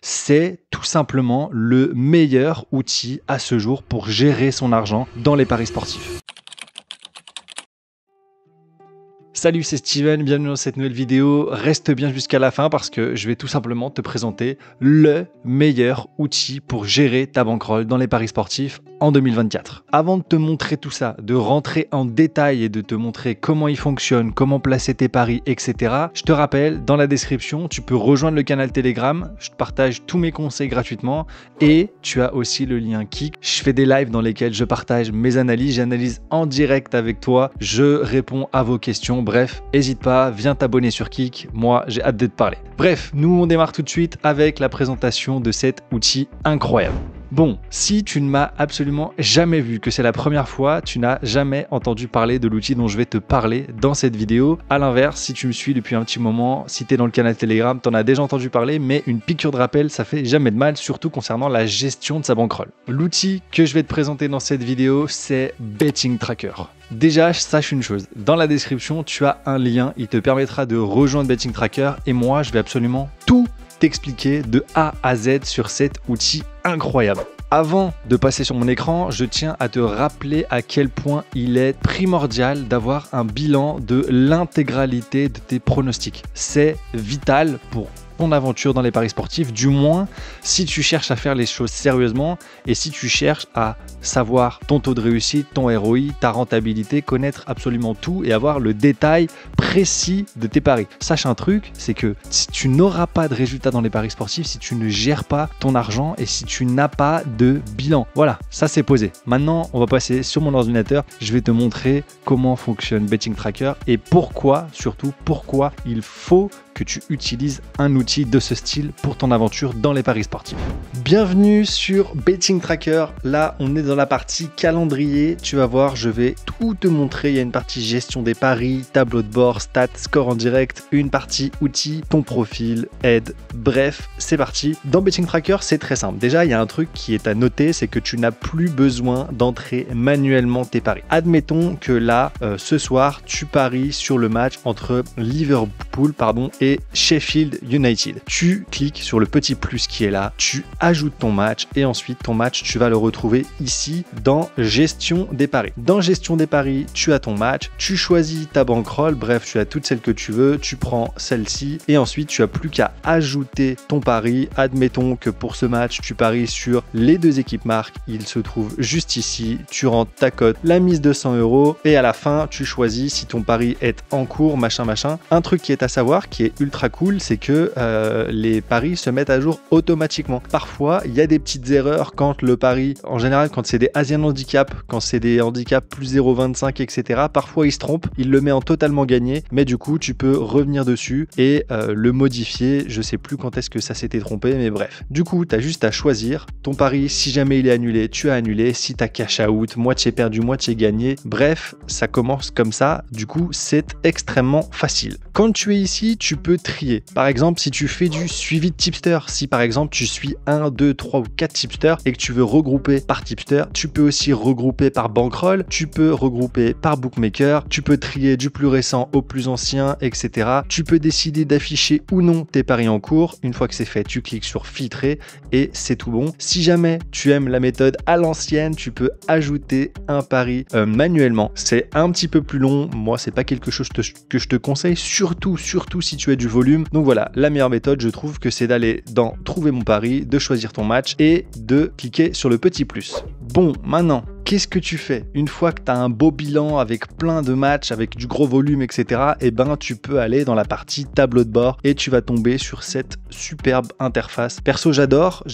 C'est tout simplement le meilleur outil à ce jour pour gérer son argent dans les paris sportifs. Salut, c'est Steven, bienvenue dans cette nouvelle vidéo. Reste bien jusqu'à la fin parce que je vais tout simplement te présenter le meilleur outil pour gérer ta bankroll dans les paris sportifs en 2024. Avant de te montrer tout ça, de rentrer en détail et de te montrer comment il fonctionne, comment placer tes paris, etc. Je te rappelle, dans la description, tu peux rejoindre le canal Telegram. Je te partage tous mes conseils gratuitement et tu as aussi le lien Kik. Je fais des lives dans lesquels je partage mes analyses, j'analyse en direct avec toi, je réponds à vos questions. Bref, n'hésite pas, viens t'abonner sur Kik, moi j'ai hâte de te parler. Bref, nous on démarre tout de suite avec la présentation de cet outil incroyable. Bon, si tu ne m'as absolument jamais vu, que c'est la première fois, tu n'as jamais entendu parler de l'outil dont je vais te parler dans cette vidéo. À l'inverse, si tu me suis depuis un petit moment, si tu es dans le canal Telegram, tu en as déjà entendu parler, mais une piqûre de rappel, ça fait jamais de mal, surtout concernant la gestion de sa bankroll. L'outil que je vais te présenter dans cette vidéo, c'est Betting Tracker. Déjà, sache une chose, dans la description, tu as un lien, il te permettra de rejoindre Betting Tracker et moi, je vais absolument tout t'expliquer de A à Z sur cet outil incroyable. Avant de passer sur mon écran, je tiens à te rappeler à quel point il est primordial d'avoir un bilan de l'intégralité de tes pronostics. C'est vital pour ton aventure dans les paris sportifs, du moins si tu cherches à faire les choses sérieusement et si tu cherches à savoir ton taux de réussite, ton ROI, ta rentabilité, connaître absolument tout et avoir le détail précis de tes paris. Sache un truc, c'est que si tu n'auras pas de résultats dans les paris sportifs, si tu ne gères pas ton argent et si tu n'as pas de bilan. Voilà, ça c'est posé. Maintenant, on va passer sur mon ordinateur. Je vais te montrer comment fonctionne Betting Tracker et pourquoi, surtout pourquoi il faut que tu utilises un outil de ce style pour ton aventure dans les paris sportifs. Bienvenue sur Betting Tracker. Là, on est dans la partie calendrier. Tu vas voir, je vais tout te montrer. Il y a une partie gestion des paris, tableau de bord, stats, score en direct, une partie outils, ton profil, aide. Bref, c'est parti. Dans Betting Tracker, c'est très simple. Déjà, il y a un truc qui est à noter, c'est que tu n'as plus besoin d'entrer manuellement tes paris. Admettons que là, ce soir, tu paries sur le match entre Liverpool, et Sheffield United. Tu cliques sur le petit plus qui est là, tu ajoutes ton match et ensuite ton match, tu vas le retrouver ici dans gestion des paris. Dans gestion des paris, tu as ton match, tu choisis ta bankroll, bref, tu as toutes celles que tu veux, tu prends celle-ci et ensuite tu as plus qu'à ajouter ton pari. Admettons que pour ce match, tu paries sur les deux équipes marques, il se trouve juste ici, tu rentres ta cote, la mise de 100 € et à la fin, tu choisis si ton pari est en cours, machin. Un truc qui est à savoir, qui est ultra cool, c'est que les paris se mettent à jour automatiquement. Parfois, il y a des petites erreurs quand le pari, en général, quand c'est des Asian Handicap, quand c'est des handicaps plus 0,25, etc. Parfois, il se trompe, il le met en totalement gagné, mais du coup, tu peux revenir dessus et le modifier. Je sais plus quand est-ce que ça s'était trompé, mais bref. Du coup, tu as juste à choisir ton pari. Si jamais il est annulé, tu as annulé. Si tu as cash out, moitié perdu, moitié gagné. Bref, ça commence comme ça. Du coup, c'est extrêmement facile. Quand tu es ici, tu peux trier. Par exemple, si tu fais du suivi de tipster, si par exemple tu suis 1, 2, 3 ou 4 tipsters et que tu veux regrouper par tipster, tu peux aussi regrouper par bankroll, tu peux regrouper par bookmaker, tu peux trier du plus récent au plus ancien, etc. Tu peux décider d'afficher ou non tes paris en cours. Une fois que c'est fait, tu cliques sur filtrer et c'est tout bon. Si jamais tu aimes la méthode à l'ancienne, tu peux ajouter un pari manuellement. C'est un petit peu plus long. Moi, c'est pas quelque chose que je te conseille, surtout si tu as du volume. Donc voilà, la meilleure méthode, je trouve que c'est d'aller dans trouver mon pari, de choisir ton match et de cliquer sur le petit plus. Bon, maintenant, qu'est-ce que tu fais? Une fois que tu as un beau bilan avec plein de matchs, avec du gros volume, etc., eh ben, tu peux aller dans la partie tableau de bord et tu vas tomber sur cette superbe interface. Perso, j'adore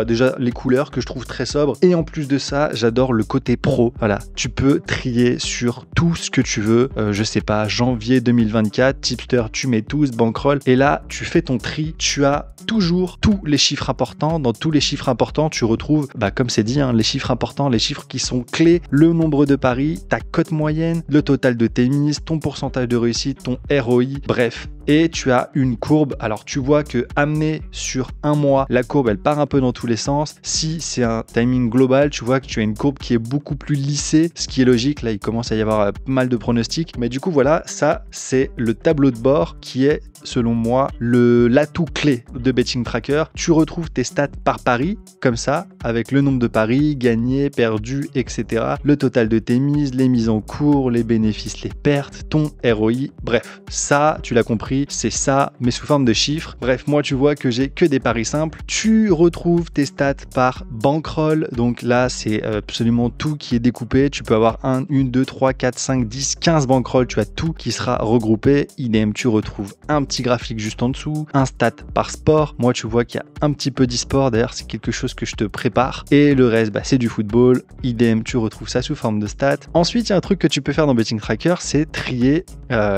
déjà les couleurs que je trouve très sobres et en plus de ça, j'adore le côté pro. Voilà, tu peux trier sur tout ce que tu veux. Je sais pas, janvier 2024, tipster, tu mets tous, bankroll et là, tu fais ton tri. Tu as toujours tous les chiffres importants. Dans tous les chiffres importants, tu retrouves, comme c'est dit, les chiffres importants, les chiffres qui sont clés, le nombre de paris, ta cote moyenne, le total de tes mises, ton pourcentage de réussite, ton ROI, bref, et tu as une courbe. Alors tu vois que amené sur un mois, la courbe elle part un peu dans tous les sens. Si c'est un timing global, tu vois que tu as une courbe qui est beaucoup plus lissée, ce qui est logique. Là il commence à y avoir pas mal de pronostics, mais du coup voilà, ça c'est le tableau de bord qui est selon moi l'atout clé de Betting Tracker. Tu retrouves tes stats par pari comme ça, avec le nombre de paris gagnés, perdus, etc. Le total de tes mises, les mises en cours, les bénéfices, les pertes, ton ROI. Bref, ça tu l'as compris, c'est ça mais sous forme de chiffres. Bref, moi tu vois que j'ai que des paris simples. Tu retrouves tes stats par bankroll, donc là c'est absolument tout qui est découpé. Tu peux avoir 1, 2, 3, 4, 5, 10, 15 bankrolls, tu as tout qui sera regroupé. Idem, tu retrouves un petit graphique juste en dessous, un stat par sport. Moi tu vois qu'il y a un petit peu d'e-sport, d'ailleurs c'est quelque chose que je te prépare, et le reste c'est du football. Idem, tu retrouves ça sous forme de stats. Ensuite il y a un truc que tu peux faire dans Betting Tracker, c'est trier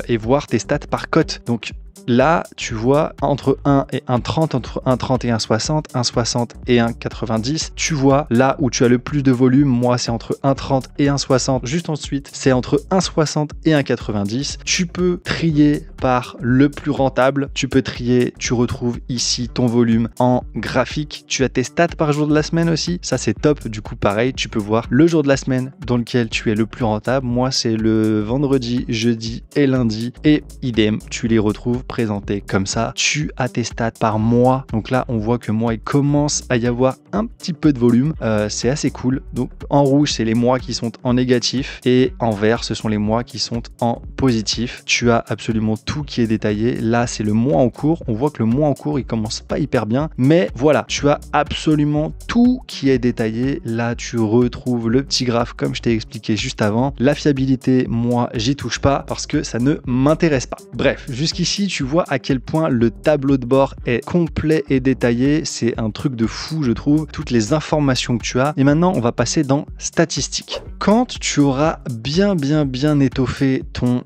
et voir tes stats par cote. Donc là, tu vois entre 1 et 1,30, entre 1,30 et 1,60, 1,60 et 1,90. Tu vois là où tu as le plus de volume. Moi, c'est entre 1,30 et 1,60. Juste ensuite, c'est entre 1,60 et 1,90. Tu peux trier par le plus rentable. Tu peux trier, tu retrouves ici ton volume en graphique. Tu as tes stats par jour de la semaine aussi. Ça, c'est top. Du coup, pareil, tu peux voir le jour de la semaine dans lequel tu es le plus rentable. Moi, c'est le vendredi, jeudi et lundi. Et idem, tu les retrouves présenté comme ça. Tu as tes stats par mois, donc là on voit que moi il commence à y avoir un petit peu de volume, c'est assez cool. Donc en rouge c'est les mois qui sont en négatif et en vert ce sont les mois qui sont en positif. Tu as absolument tout qui est détaillé. Là c'est le mois en cours, on voit que le mois en cours il commence pas hyper bien, mais voilà, tu as absolument tout qui est détaillé. Là tu retrouves le petit graphe comme je t'ai expliqué juste avant. La fiabilité, moi j'y touche pas parce que ça ne m'intéresse pas. Bref, jusqu'ici tu vois à quel point le tableau de bord est complet et détaillé. C'est un truc de fou, je trouve, toutes les informations que tu as. Et maintenant, on va passer dans statistiques. Quand tu auras bien étoffé ton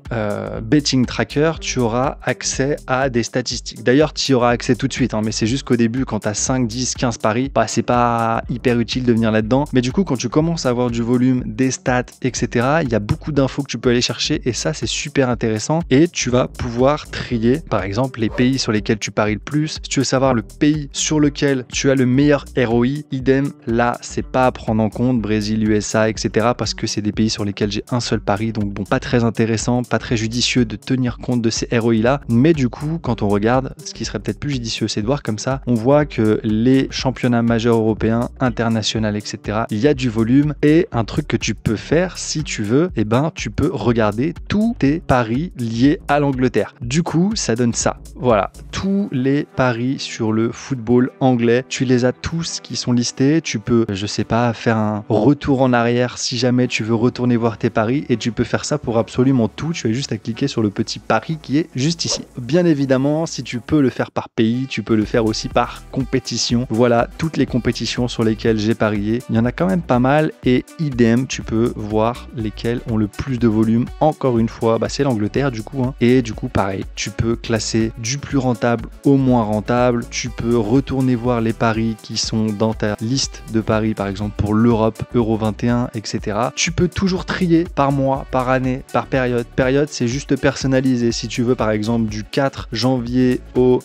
Betting Tracker, tu auras accès à des statistiques. D'ailleurs, tu y auras accès tout de suite, hein, mais c'est juste qu'au début, quand tu as 5, 10, 15 paris, c'est pas hyper utile de venir là-dedans. Mais du coup, quand tu commences à avoir du volume, des stats, etc., il y a beaucoup d'infos que tu peux aller chercher et ça, c'est super intéressant. Et tu vas pouvoir trier par exemple les pays sur lesquels tu paries le plus. Si tu veux savoir le pays sur lequel tu as le meilleur ROI, idem, là c'est pas à prendre en compte, Brésil, USA, etc., parce que c'est des pays sur lesquels j'ai un seul pari, donc bon, pas très intéressant, pas très judicieux de tenir compte de ces ROI là. Mais du coup, quand on regarde, ce qui serait peut-être plus judicieux, c'est de voir comme ça, on voit que les championnats majeurs européens, internationaux, etc., il y a du volume. Et un truc que tu peux faire si tu veux, tu peux regarder tous tes paris liés à l'Angleterre. Du coup, ça donne ça. Voilà, tous les paris sur le football anglais, tu les as tous qui sont listés. Tu peux, je sais pas, faire un retour en arrière si jamais tu veux retourner voir tes paris et tu peux faire ça pour absolument tout. Tu as juste à cliquer sur le petit pari qui est juste ici. Bien évidemment, si tu peux le faire par pays, tu peux le faire aussi par compétition. Voilà, toutes les compétitions sur lesquelles j'ai parié. Il y en a quand même pas mal et idem, tu peux voir lesquelles ont le plus de volume. Encore une fois, c'est l'Angleterre du coup, hein. Et du coup, pareil, tu peux classer du plus rentable au moins rentable. Tu peux retourner voir les paris qui sont dans ta liste de paris, par exemple pour l'Europe, Euro 21, etc. Tu peux toujours trier par mois, par année, par période. Période, c'est juste personnalisé. Si tu veux, par exemple, du 4 janvier au,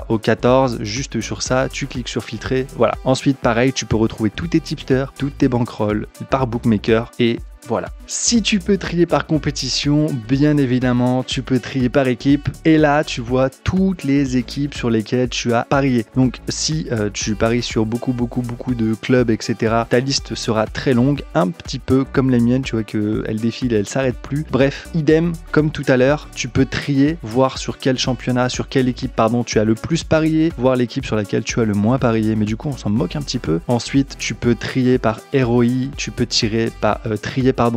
au 14, juste sur ça, tu cliques sur filtrer. Voilà. Ensuite, pareil, tu peux retrouver tous tes tipsters, toutes tes bankrolls par bookmaker et voilà. Si tu peux trier par compétition, bien évidemment, tu peux trier par équipe. Et là, tu vois toutes les équipes sur lesquelles tu as parié. Donc, si tu paries sur beaucoup de clubs, etc., ta liste sera très longue, un petit peu comme la mienne. Tu vois qu'elle défile, elle s'arrête plus. Bref, idem, comme tout à l'heure, tu peux trier, voir sur quel championnat, sur quelle équipe, tu as le plus parié, voir l'équipe sur laquelle tu as le moins parié. Mais du coup, on s'en moque un petit peu. Ensuite, tu peux trier par ROI, tu peux trier par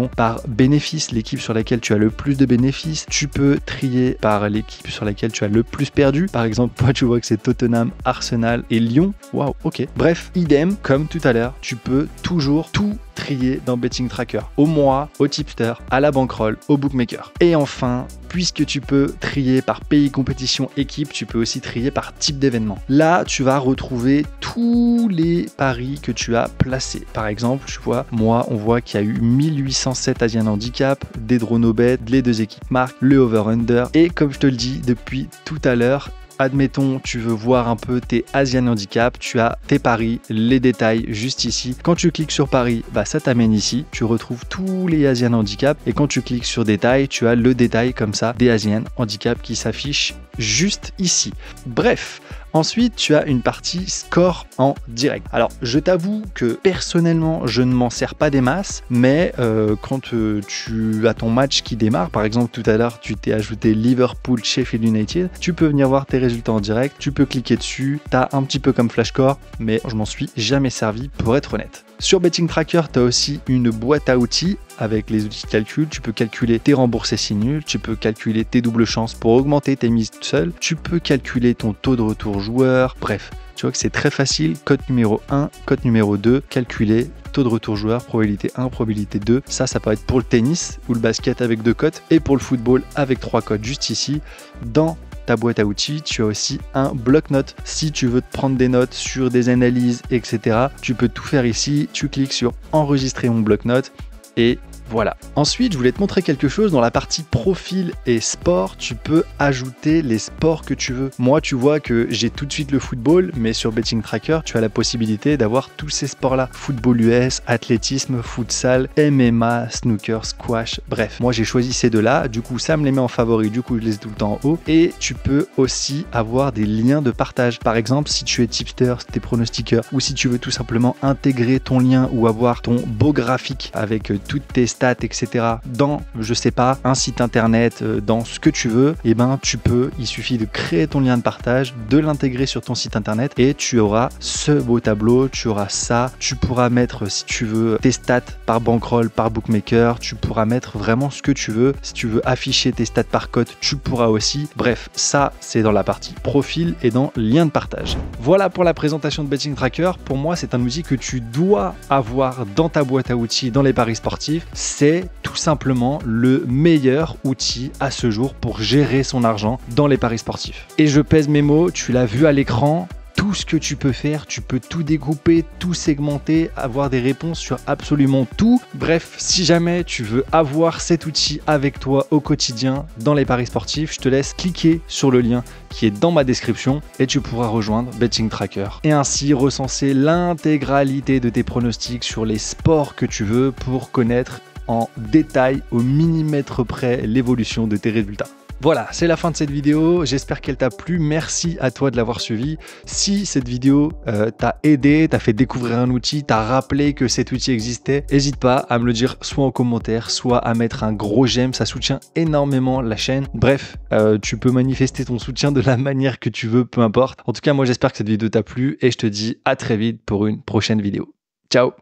bénéfice, l'équipe sur laquelle tu as le plus de bénéfices. Tu peux trier par l'équipe sur laquelle tu as le plus perdu. Par exemple, toi, tu vois que c'est Tottenham, Arsenal et Lyon. Waouh, ok. Bref, idem, comme tout à l'heure, tu peux toujours tout trier dans Betting Tracker, au mois, au tipster, à la bankroll, au bookmaker. Et enfin, puisque tu peux trier par pays, compétition, équipe, tu peux aussi trier par type d'événement. Là, tu vas retrouver tous les paris que tu as placés. Par exemple, tu vois, moi, on voit qu'il y a eu 1807 Asian Handicap, des draws no bet, les 2 équipes marques, le over-under. Et comme je te le dis depuis tout à l'heure, admettons, tu veux voir un peu tes Asian Handicap, tu as tes paris, les détails juste ici. Quand tu cliques sur paris, ça t'amène ici. Tu retrouves tous les Asian Handicap et quand tu cliques sur détails, tu as le détail comme ça des Asian Handicap qui s'affiche juste ici. Bref. Ensuite, tu as une partie score en direct. Alors, je t'avoue que personnellement, je ne m'en sers pas des masses, mais quand tu as ton match qui démarre, par exemple, tout à l'heure, tu t'es ajouté Liverpool-Sheffield United, tu peux venir voir tes résultats en direct, tu peux cliquer dessus, tu as un petit peu comme Flashcore, mais je m'en suis jamais servi pour être honnête. Sur Betting Tracker, tu as aussi une boîte à outils avec les outils de calcul. Tu peux calculer tes remboursés si nuls, tu peux calculer tes doubles chances pour augmenter tes mises seul, tu peux calculer ton taux de retour joueur. Bref, tu vois que c'est très facile. Cote numéro 1, cote numéro 2, calculer taux de retour joueur, probabilité 1, probabilité 2. Ça peut être pour le tennis ou le basket avec 2 cotes et pour le football avec 3 cotes juste ici. Dans ta boîte à outils, tu as aussi un bloc-notes. Si tu veux te prendre des notes sur des analyses, etc., tu peux tout faire ici. Tu cliques sur enregistrer mon bloc-notes et voilà. Ensuite, je voulais te montrer quelque chose dans la partie profil et sport. Tu peux ajouter les sports que tu veux. Moi, tu vois que j'ai tout de suite le football, mais sur Betting Tracker, tu as la possibilité d'avoir tous ces sports-là. Football US, athlétisme, futsal, MMA, snooker, squash. Bref, moi, j'ai choisi ces deux-là. Du coup, ça me les met en favori. Du coup, je les ai tout le temps en haut. Et tu peux aussi avoir des liens de partage. Par exemple, si tu es tipster, si tu es pronostiqueur, ou si tu veux tout simplement intégrer ton lien ou avoir ton beau graphique avec toutes tes stats, etc. dans, je sais pas, un site internet, dans ce que tu veux, et tu peux, il suffit de créer ton lien de partage, de l'intégrer sur ton site internet et tu auras ce beau tableau, tu auras ça, tu pourras mettre, si tu veux, tes stats par bankroll, par bookmaker, tu pourras mettre vraiment ce que tu veux. Si tu veux afficher tes stats par cote, tu pourras aussi. Bref, ça, c'est dans la partie profil et dans lien de partage. Voilà pour la présentation de Betting Tracker. Pour moi, c'est un outil que tu dois avoir dans ta boîte à outils dans les paris sportifs. C'est tout simplement le meilleur outil à ce jour pour gérer son argent dans les paris sportifs. Et je pèse mes mots, tu l'as vu à l'écran, tout ce que tu peux faire, tu peux tout découper, tout segmenter, avoir des réponses sur absolument tout. Bref, si jamais tu veux avoir cet outil avec toi au quotidien dans les paris sportifs, je te laisse cliquer sur le lien qui est dans ma description et tu pourras rejoindre Betting Tracker et ainsi recenser l'intégralité de tes pronostics sur les sports que tu veux pour connaître en détail au millimètre près l'évolution de tes résultats. Voilà, c'est la fin de cette vidéo, j'espère qu'elle t'a plu, merci à toi de l'avoir suivi. Si cette vidéo t'a aidé, t'a fait découvrir un outil, t'a rappelé que cet outil existait, n'hésite pas à me le dire soit en commentaire, soit à mettre un gros j'aime, ça soutient énormément la chaîne. Bref, tu peux manifester ton soutien de la manière que tu veux, peu importe. En tout cas, moi j'espère que cette vidéo t'a plu et je te dis à très vite pour une prochaine vidéo. Ciao!